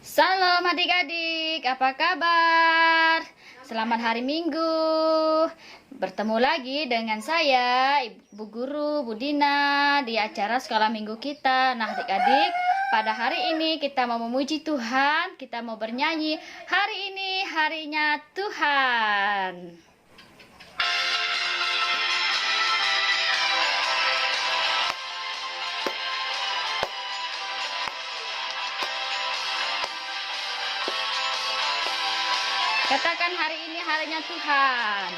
Salam adik-adik, apa kabar? Selamat hari Minggu. Bertemu lagi dengan saya, Ibu Guru Budina, di acara Sekolah Minggu kita. Nah adik-adik, pada hari ini kita mau memuji Tuhan, kita mau bernyanyi. Hari ini harinya Tuhan. Katakan hari ini harinya Tuhan.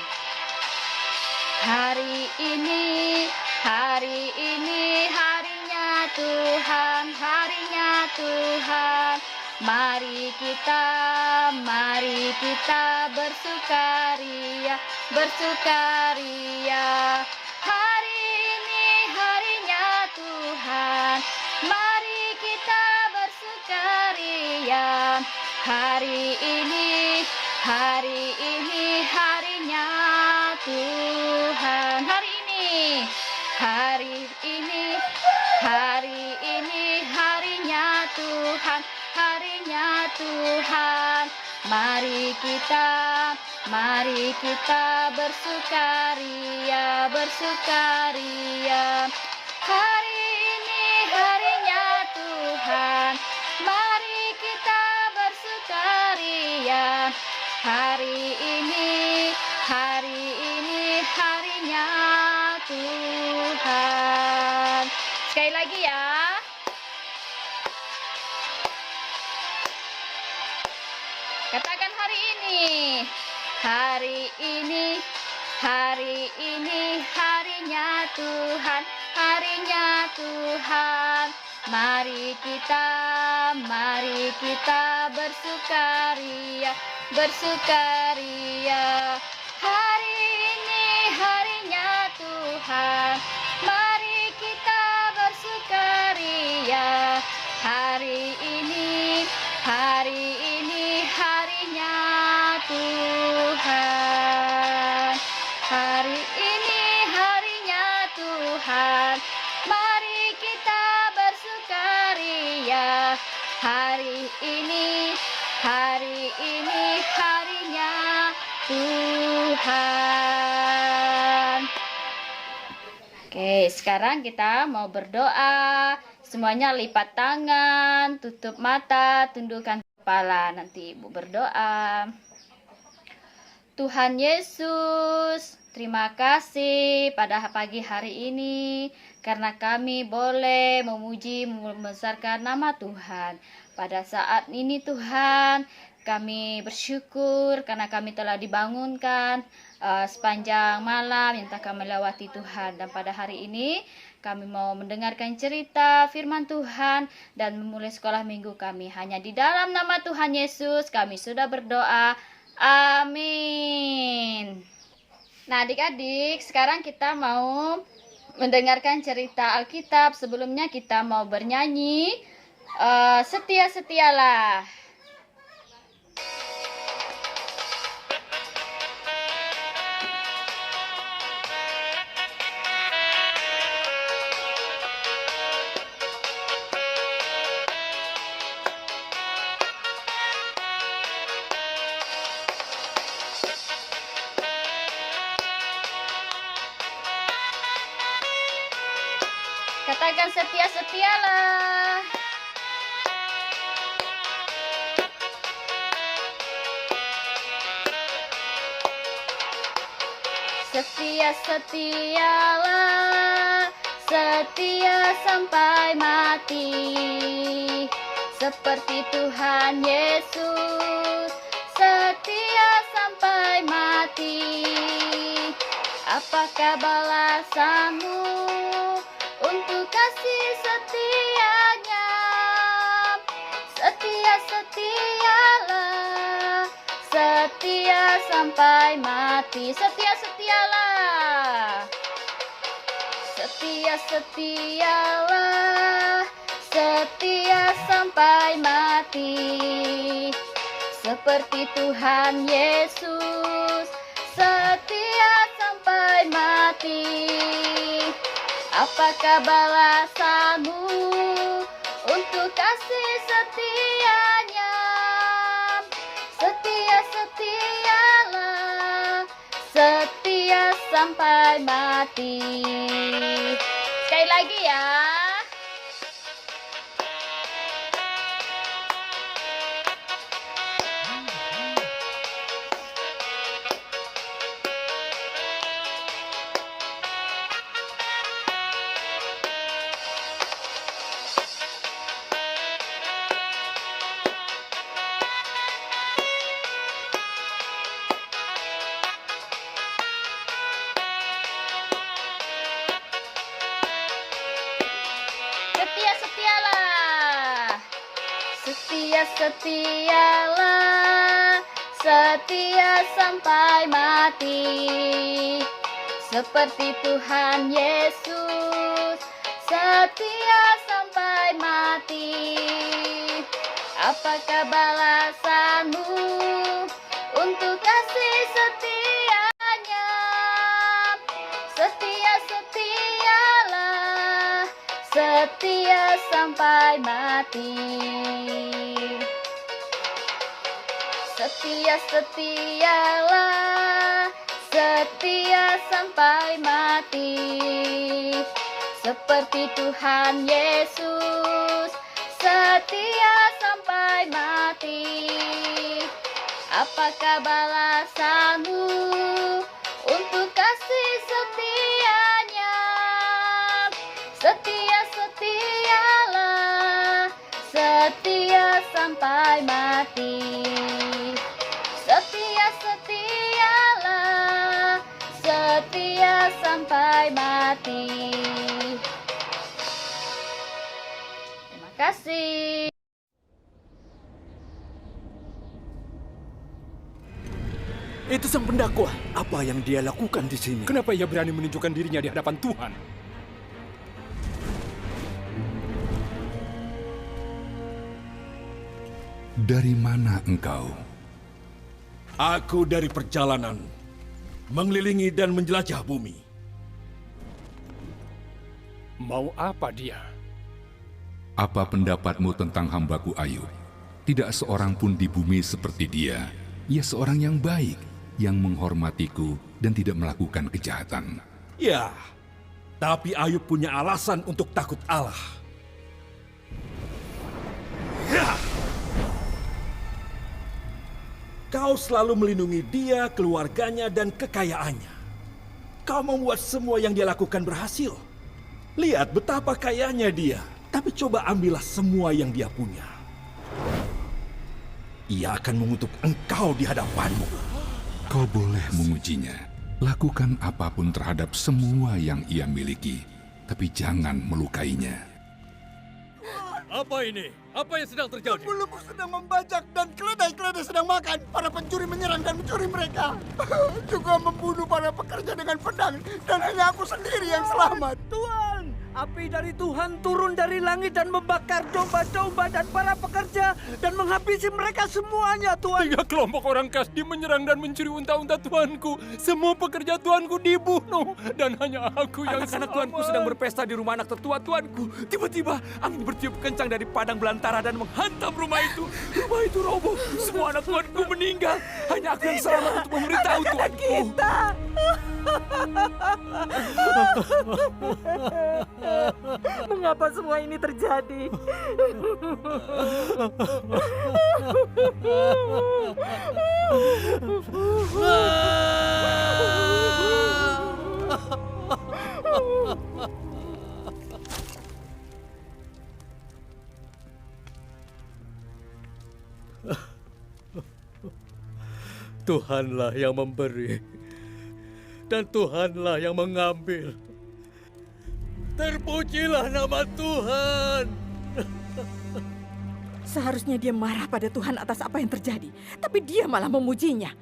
Hari ini harinya Tuhan, harinya Tuhan. Mari kita bersukaria, bersukaria. Hari ini harinya Tuhan. Mari kita bersukaria. Hari ini harinya Tuhan. Hari ini harinya Tuhan, harinya Tuhan. Mari kita bersukaria, bersukaria. Hari ini harinya Tuhan. Mari kita bersukaria. Hari ini harinya Tuhan. Sekali lagi ya. Katakan hari ini. Hari ini harinya Tuhan, harinya Tuhan. Mari kita bersukaria, bersukaria. Hari ini harinya Tuhan. Mari kita bersukaria. Hari ini harinya Tuhan. Hari ini harinya Tuhan. Mari kita bersukaria. Hari ini harinya Tuhan. Oke, sekarang kita mau berdoa. Semuanya lipat tangan, tutup mata, tundukkan kepala. Nanti Ibu berdoa. Tuhan Yesus, terima kasih pada pagi hari ini karena kami boleh memuji membesarkan nama Tuhan. Pada saat ini Tuhan, kami bersyukur karena kami telah dibangunkan sepanjang malam yang telah kami lewati Tuhan. Dan pada hari ini kami mau mendengarkan cerita firman Tuhan dan memulai sekolah minggu kami. Hanya di dalam nama Tuhan Yesus kami sudah berdoa. Amin. Nah adik-adik, sekarang kita mau mendengarkan cerita Alkitab. Sebelumnya kita mau bernyanyi Setia-setialah. Katakan setia-setialah. Setia-setialah, setia sampai mati. Seperti Tuhan Yesus, setia sampai mati. Apakah balasanmu untuk kasih setianya? Setia-setialah, setia sampai mati. Setia-setialah, setia-setialah, setia sampai mati. Seperti Tuhan Yesus, setia sampai mati. Apakah balasanmu untuk kasih setianya? sampai mati. Sekali lagi ya. Setia-setialah, setia-setialah, setia sampai mati. Seperti Tuhan Yesus, setia sampai mati. Apakah balasanmu untuk kasih setianya? Setia-setialah, setia sampai mati. Setia-setialah, setia sampai mati. Seperti Tuhan Yesus, setia sampai mati. Apakah balasanmu untuk kasih setianya? Setia-setialah, setia sampai mati. Setia-setialah, setia sampai mati. Terima kasih. Itu sang pendakwa. Apa yang dia lakukan di sini? Kenapa ia berani menunjukkan dirinya di hadapan Tuhan? Dari mana engkau? Aku dari perjalanan mengelilingi dan menjelajah bumi. Mau apa dia? Apa pendapatmu tentang hambaku Ayub? Tidak seorang pun di bumi seperti dia. Ia seorang yang baik, yang menghormatiku dan tidak melakukan kejahatan. Ya, tapi Ayub punya alasan untuk takut Allah. Ya. Kau selalu melindungi dia, keluarganya, dan kekayaannya. Kau membuat semua yang dia lakukan berhasil. Lihat betapa kayanya dia, tapi coba ambillah semua yang dia punya. Ia akan mengutuk engkau di hadapanmu. Kau boleh mengujinya. Lakukan apapun terhadap semua yang ia miliki, tapi jangan melukainya. Apa ini? Apa yang sedang terjadi? Pembulumu sedang membajak dan keledai-keledai sedang makan. Para pencuri menyerang dan mencuri mereka. Juga membunuh para pekerja dengan pedang. Dan hanya aku sendiri yang selamat. Tuhan, api dari Tuhan turun dari langit dan membakar domba-domba dan para pekerja dan menghabisi mereka semuanya, Tuhan. 3 kelompok orang Kasdi menyerang dan mencuri unta-unta Tuanku. Semua pekerja Tuanku dibunuh dan hanya aku yang Anak-anak Tuanku sedang berpesta di rumah anak tertua Tuanku. Tiba-tiba angin bertiup kencang dari padang belantara dan menghantam rumah itu. Rumah itu roboh. Semua anak Tuanku meninggal. Hanya aku yang selamat untuk memberitahu Tuanku. Kita. Mengapa semua ini terjadi? Tuhanlah yang memberi dan Tuhanlah yang mengambil. Terpujilah nama Tuhan. Seharusnya dia marah pada Tuhan atas apa yang terjadi, tapi dia malah memujinya.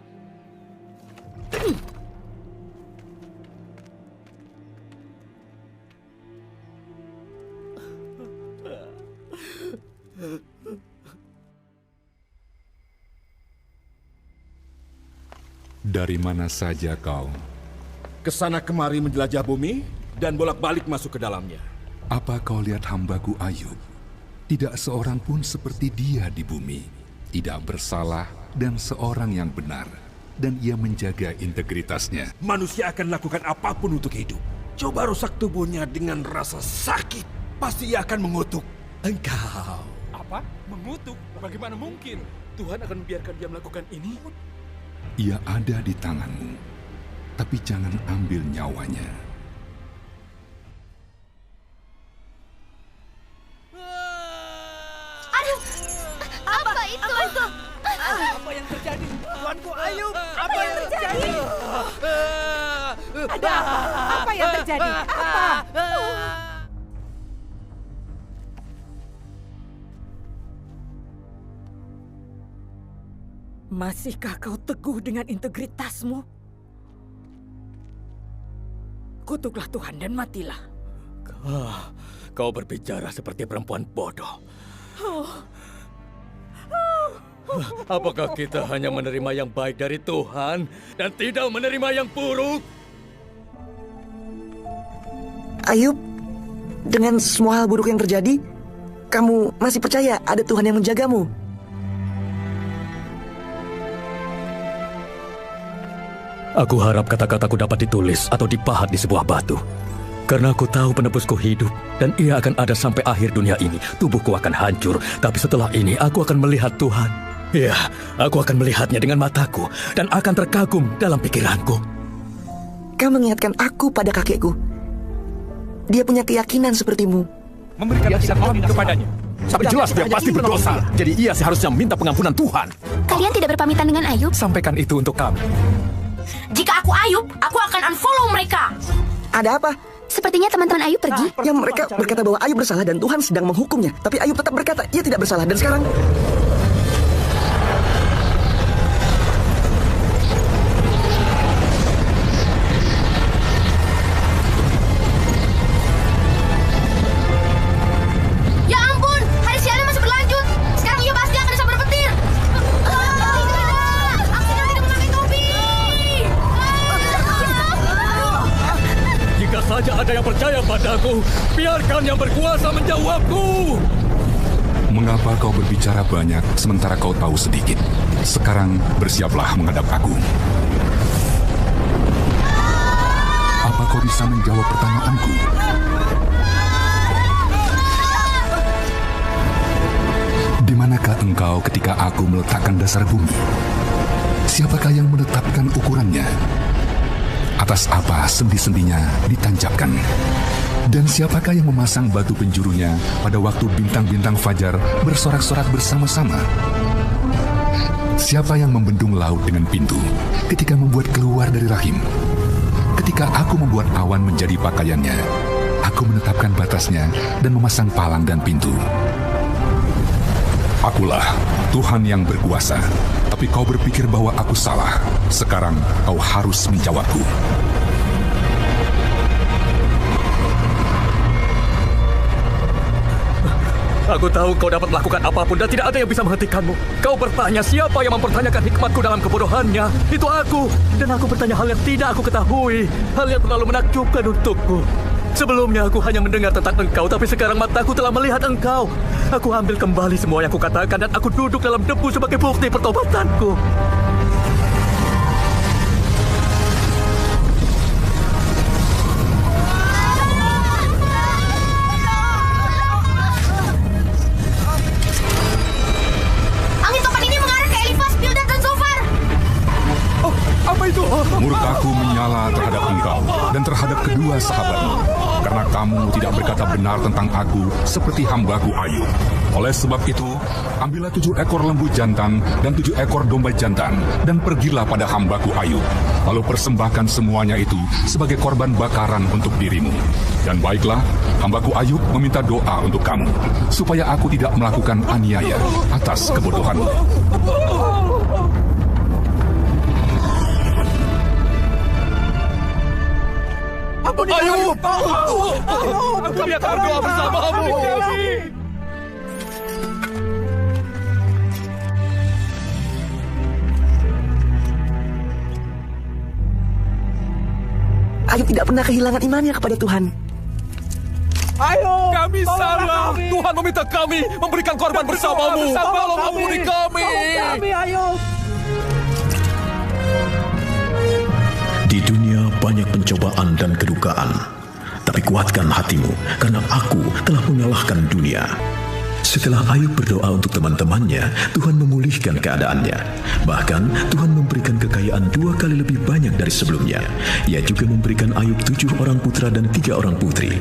Dari mana saja kau? Kesana kemari menjelajah bumi dan bolak-balik masuk ke dalamnya. Apa kau lihat hambaku Ayub? Tidak seorang pun seperti dia di bumi. Tidak bersalah dan seorang yang benar. dan ia menjaga integritasnya. Manusia akan lakukan apapun untuk hidup. Coba rusak tubuhnya dengan rasa sakit. Pasti ia akan mengutuk engkau. Apa? Mengutuk? Bagaimana mungkin? Tuhan akan membiarkan dia melakukan ini? Ia ada di tanganmu, tapi jangan ambil nyawanya. Aduh, apa itu? Apa yang terjadi? Tuanku Ayub, apa yang terjadi? Ada apa? Apa yang terjadi? Apa? Masihkah kau teguh dengan integritasmu? Kutuklah Tuhan dan matilah. Kau berbicara seperti perempuan bodoh. Apakah kita hanya menerima yang baik dari Tuhan dan tidak menerima yang buruk? Ayub, dengan semua hal buruk yang terjadi, kamu masih percaya ada Tuhan yang menjagamu? Aku harap kata-kataku dapat ditulis atau dipahat di sebuah batu. Karena aku tahu penebusku hidup dan ia akan ada sampai akhir dunia ini. Tubuhku akan hancur, tapi setelah ini aku akan melihat Tuhan. Ya, aku akan melihatnya dengan mataku dan akan terkagum dalam pikiranku. Kau mengingatkan aku pada kakekku. Dia punya keyakinan sepertimu. Memberikan ampun kepadanya. Tapi jelas dia pasti berdosa. Jadi ia seharusnya minta pengampunan Tuhan. Kalian tidak berpamitan dengan Ayub? Sampaikan itu untuk kami. Jika aku Ayub, aku akan unfollow mereka. Ada apa? Sepertinya teman-teman Ayub pergi. Ya, mereka berkata bahwa Ayub bersalah dan Tuhan sedang menghukumnya. Tapi Ayub tetap berkata ia tidak bersalah. Dan sekarang... Ya ampun, hari sialnya masih berlanjut. Sekarang ia pasti akan sambar petir. Aku sedang tidak memakai topi. Jika saja ada yang percaya padaku, biarkan yang berkuasa menjawabku. Mengapa kau berbicara banyak sementara kau tahu sedikit? Sekarang bersiaplah menghadap aku. Apa kau bisa menjawab pertanyaanku? Di manakah engkau ketika aku meletakkan dasar bumi? Siapakah yang menetapkan ukurannya? Atas apa sendi-sendinya ditancapkan? Dan siapakah yang memasang batu penjurunya pada waktu bintang-bintang fajar bersorak-sorak bersama-sama? Siapa yang membendung laut dengan pintu ketika membuat keluar dari rahim? Ketika aku membuat awan menjadi pakaiannya, aku menetapkan batasnya dan memasang palang dan pintu. Akulah Tuhan yang berkuasa, tapi kau berpikir bahwa aku salah. Sekarang kau harus menjawabku. Aku tahu kau dapat melakukan apapun dan tidak ada yang bisa menghentikanmu. Kau bertanya siapa yang mempertanyakan hikmatku dalam kebodohannya. Itu aku. Dan aku bertanya hal yang tidak aku ketahui. Hal yang terlalu menakjubkan untukku. Sebelumnya aku hanya mendengar tentang engkau, tapi sekarang mataku telah melihat engkau. Aku ambil kembali semua yang kukatakan dan aku duduk dalam debu sebagai bukti pertobatanku. Angin topan ini mengarah ke Elifas, Bildad, dan Zofar. Apa itu? Murkaku menyala terhadap engkau dan terhadap kedua sahabatmu, karena kamu tidak berkata benar tentang aku seperti hambaku Ayub. Oleh sebab itu, ambillah 7 ekor lembu jantan dan 7 ekor domba jantan, dan pergilah pada hambaku Ayub. Lalu persembahkan semuanya itu sebagai korban bakaran untuk dirimu. Dan baiklah, hambaku Ayub meminta doa untuk kamu, supaya aku tidak melakukan aniaya atas kebodohanmu. Ayub! Kami akan berdoa bersamamu. Ayub tidak pernah kehilangan imannya kepada Tuhan. Kami salah. Tuhan meminta kami memberikan korban bersamamu. Tolong ampuni kami. Ayub! banyak pencobaan dan kedukaan. Tapi kuatkan hatimu, karena aku telah mengalahkan dunia. Setelah Ayub berdoa untuk teman-temannya, Tuhan memulihkan keadaannya. Bahkan Tuhan memberikan kekayaan 2 kali lebih banyak dari sebelumnya. Ia juga memberikan Ayub 7 orang putra dan 3 orang putri.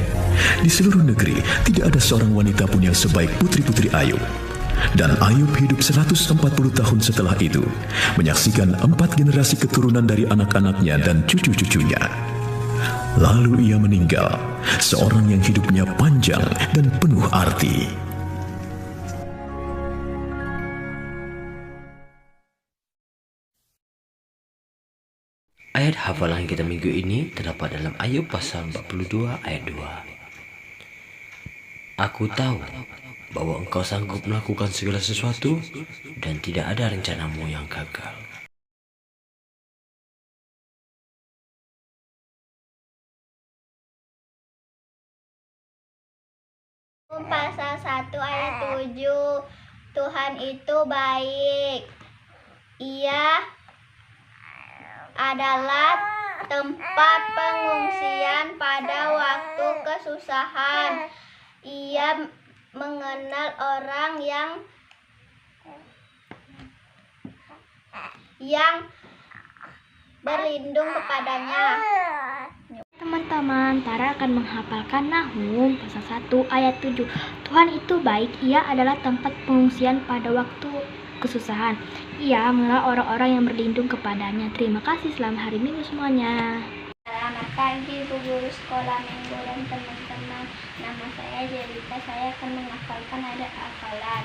Di seluruh negeri, tidak ada seorang wanita pun yang sebaik putri-putri Ayub. Dan Ayub hidup 140 tahun setelah itu, menyaksikan 4 generasi keturunan dari anak-anaknya dan cucu-cucunya. Lalu ia meninggal, seorang yang hidupnya panjang dan penuh arti. Ayat hafalan kita minggu ini terdapat dalam Ayub pasal 42 ayat 2. Aku tahu bahwa engkau sanggup melakukan segala sesuatu dan tidak ada rencanamu yang gagal. Pasal 1 ayat 7. Tuhan itu baik. Ia adalah tempat pengungsian pada waktu kesusahan. Ia mengenal orang yang berlindung kepadanya. Teman-teman, Tara akan menghafalkan Nahum pasal 1 ayat 7. Tuhan itu baik, ia adalah tempat pengungsian pada waktu kesusahan. Ia mengenal orang-orang yang berlindung kepadanya. Terima kasih, selamat hari Minggu semuanya. Selamat pagi Bu Guru Sekolah Minggu dan teman-teman. Nama saya Jelita, saya akan menghafalkan ada hafalan.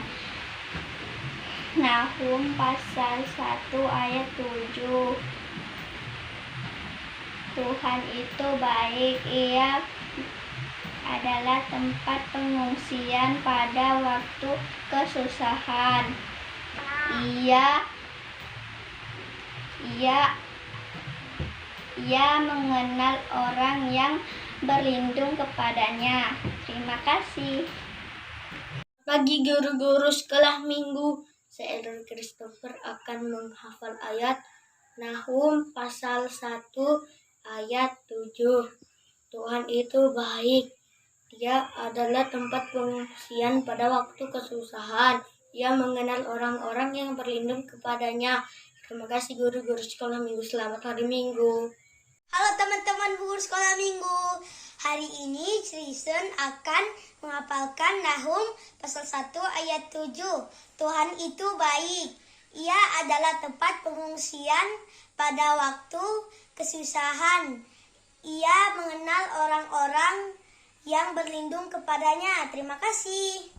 Nahum pasal 1 ayat 7. Tuhan itu baik, ia adalah tempat pengungsian pada waktu kesusahan. Ia mengenal orang yang berlindung kepadanya. Terima kasih. Bagi guru-guru sekolah minggu, saya Edward Christopher akan menghafal ayat Nahum pasal 1 ayat 7. Tuhan itu baik. Dia adalah tempat pengungsian pada waktu kesusahan. Ia mengenal orang-orang yang berlindung kepadanya. Terima kasih guru-guru sekolah minggu. Selamat hari Minggu. Halo teman-teman guru sekolah minggu. Hari ini Trison akan menghafalkan Nahum pasal 1 ayat 7. Tuhan itu baik. Ia adalah tempat pengungsian pada waktu kesusahan. Ia mengenal orang-orang yang berlindung kepadanya. Terima kasih.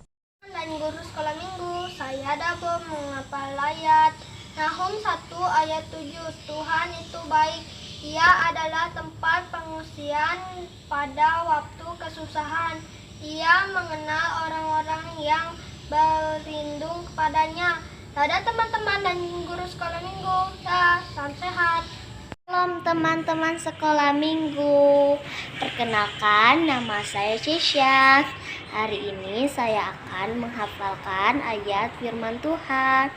Dan guru sekolah minggu, saya Dabo menghafal ayat Nahum 1 ayat 7. Tuhan itu baik. Ia adalah tempat pengungsian pada waktu kesusahan. Ia mengenal orang-orang yang berlindung kepadanya. Dadah teman-teman dan guru sekolah minggu. Ya, salam sehat. Salam teman-teman sekolah minggu. Perkenalkan, nama saya Cisha. Hari ini saya akan menghafalkan ayat firman Tuhan.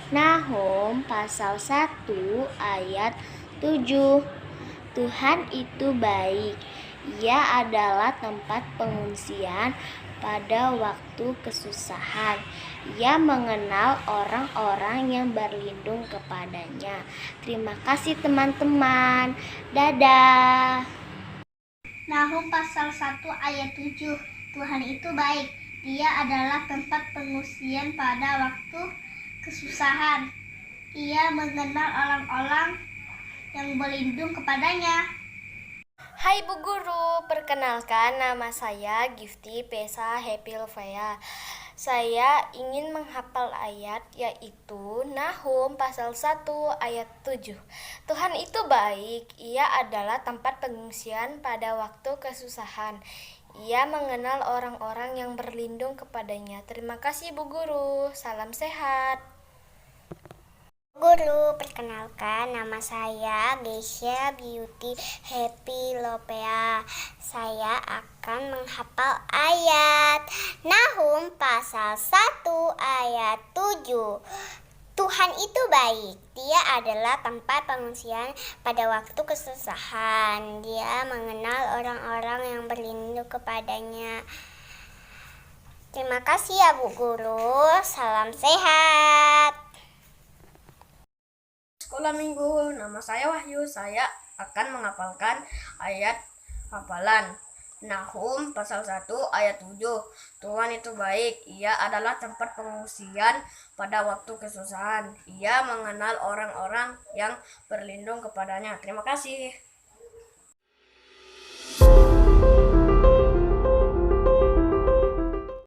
Nahum pasal 1 ayat 7. Tuhan itu baik. Ia adalah tempat pengungsian pada waktu kesusahan. Ia mengenal orang-orang yang berlindung kepadanya. Terima kasih teman-teman. Dadah. Nahum pasal 1 ayat 7. Tuhan itu baik. Dia adalah tempat pengungsian pada waktu kesusahan. Ia mengenal orang-orang yang berlindung kepadanya. Hai Bu Guru, perkenalkan nama saya Gifty Pesa Happy Levea. Saya ingin menghafal ayat yaitu Nahum pasal 1 ayat 7. Tuhan itu baik, ia adalah tempat pengungsian pada waktu kesusahan. Ia mengenal orang-orang yang berlindung kepadanya. Terima kasih Bu Guru, salam sehat. Guru, perkenalkan nama saya Geisha Beauty Happy Lopea. Saya akan menghafal ayat Nahum pasal 1 ayat 7. Tuhan itu baik. Dia adalah tempat pengungsian pada waktu kesusahan. Dia mengenal orang-orang yang berlindung kepadanya. Terima kasih ya Bu Guru. Salam sehat. Sekolah Minggu, nama saya Wahyu. Saya akan menghafalkan ayat hafalan. Nahum pasal 1 ayat 7. Tuhan itu baik, Ia adalah tempat pengungsian pada waktu kesusahan. Ia mengenal orang-orang yang berlindung kepadanya. Terima kasih.